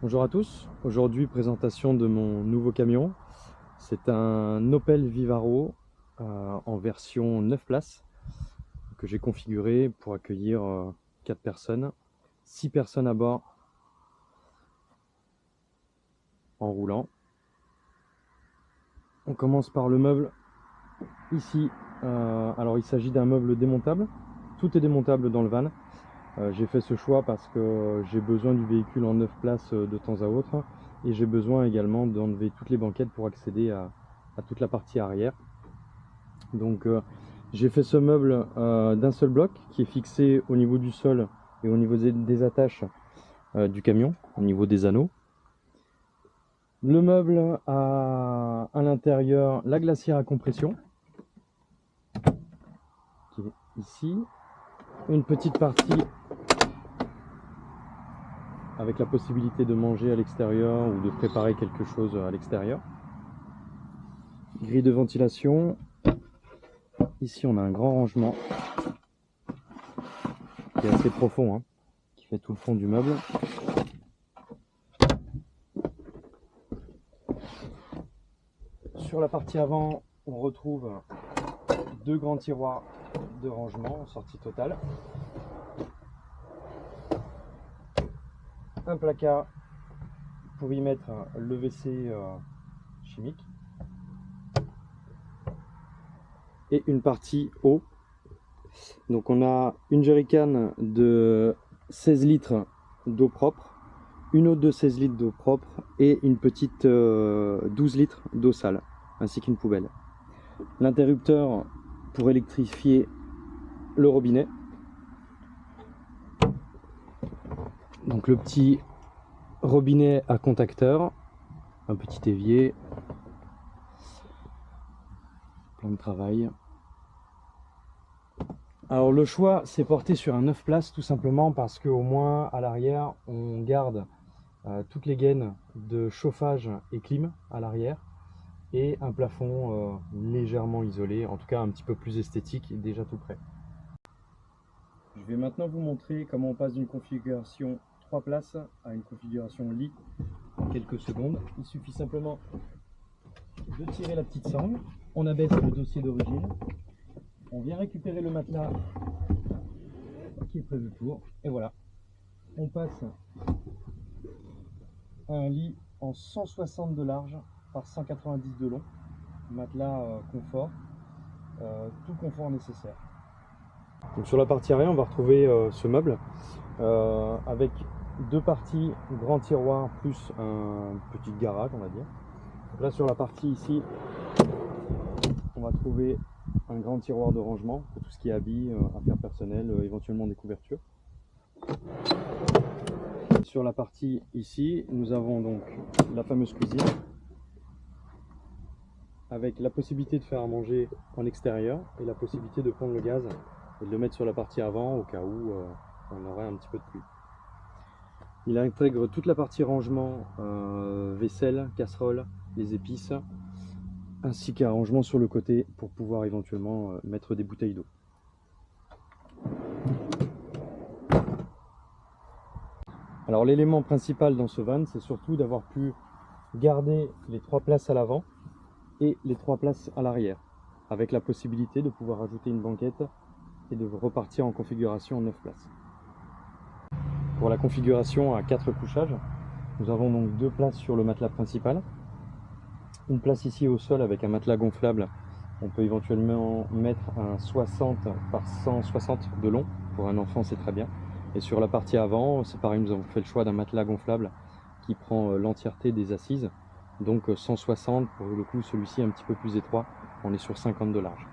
Bonjour à tous, aujourd'hui présentation de mon nouveau camion. C'est un Opel Vivaro en version 9 places que j'ai configuré pour accueillir 4 personnes, 6 personnes à bord en roulant. On commence par le meuble ici. Alors il s'agit d'un meuble démontable, tout est démontable dans le van. J'ai fait ce choix parce que j'ai besoin du véhicule en 9 places de temps à autre et j'ai besoin également d'enlever toutes les banquettes pour accéder à toute la partie arrière. Donc j'ai fait ce meuble d'un seul bloc qui est fixé au niveau du sol et au niveau des attaches du camion, au niveau des anneaux. Le meuble a à l'intérieur la glacière à compression qui est ici, une petite partie avec la possibilité de manger à l'extérieur ou de préparer quelque chose à l'extérieur. Grille de ventilation. Ici on a un grand rangement qui est assez profond, qui fait tout le fond du meuble. Sur la partie avant, on retrouve deux grands tiroirs de rangement en sortie totale. Un placard pour y mettre le WC chimique. Et une partie eau. Donc on a une jerrycan de 16 litres d'eau propre, une autre de 16 litres d'eau propre et une petite 12 litres d'eau sale, ainsi qu'une poubelle. L'interrupteur pour électrifier le robinet. Donc le petit robinet à contacteur, un petit évier, plan de travail. Alors le choix s'est porté sur un 9 places tout simplement parce qu'au moins à l'arrière on garde toutes les gaines de chauffage et clim à l'arrière et un plafond légèrement isolé, en tout cas un petit peu plus esthétique et déjà tout prêt. Je vais maintenant vous montrer comment on passe d'une configuration 3 places à une configuration lit en quelques secondes. Il suffit simplement de tirer la petite sangle, on abaisse le dossier d'origine, on vient récupérer le matelas qui est prévu pour, et voilà, on passe à un lit en 160 de large par 190 de long, matelas confort, tout confort nécessaire. Donc sur la partie arrière, on va retrouver ce meuble avec deux parties, grand tiroir plus un petit garage, on va dire. Donc là sur la partie ici, on va trouver un grand tiroir de rangement pour tout ce qui est habits, affaires personnelles, éventuellement des couvertures. Sur la partie ici, nous avons donc la fameuse cuisine avec la possibilité de faire à manger en extérieur et la possibilité de prendre le gaz et de le mettre sur la partie avant au cas où on aurait un petit peu de pluie. Il intègre toute la partie rangement, vaisselle, casserole, les épices, ainsi qu'un rangement sur le côté pour pouvoir éventuellement mettre des bouteilles d'eau. Alors l'élément principal dans ce van, c'est surtout d'avoir pu garder les 3 places à l'avant et les 3 places à l'arrière, avec la possibilité de pouvoir ajouter une banquette et de repartir en configuration 9 places. Pour la configuration à 4 couchages, nous avons donc 2 places sur le matelas principal, une place ici au sol avec un matelas gonflable. On peut éventuellement mettre un 60 par 160 de long, pour un enfant c'est très bien. Et sur la partie avant, c'est pareil, nous avons fait le choix d'un matelas gonflable qui prend l'entièreté des assises, donc 160 pour le coup, celui-ci un petit peu plus étroit, on est sur 50 de large.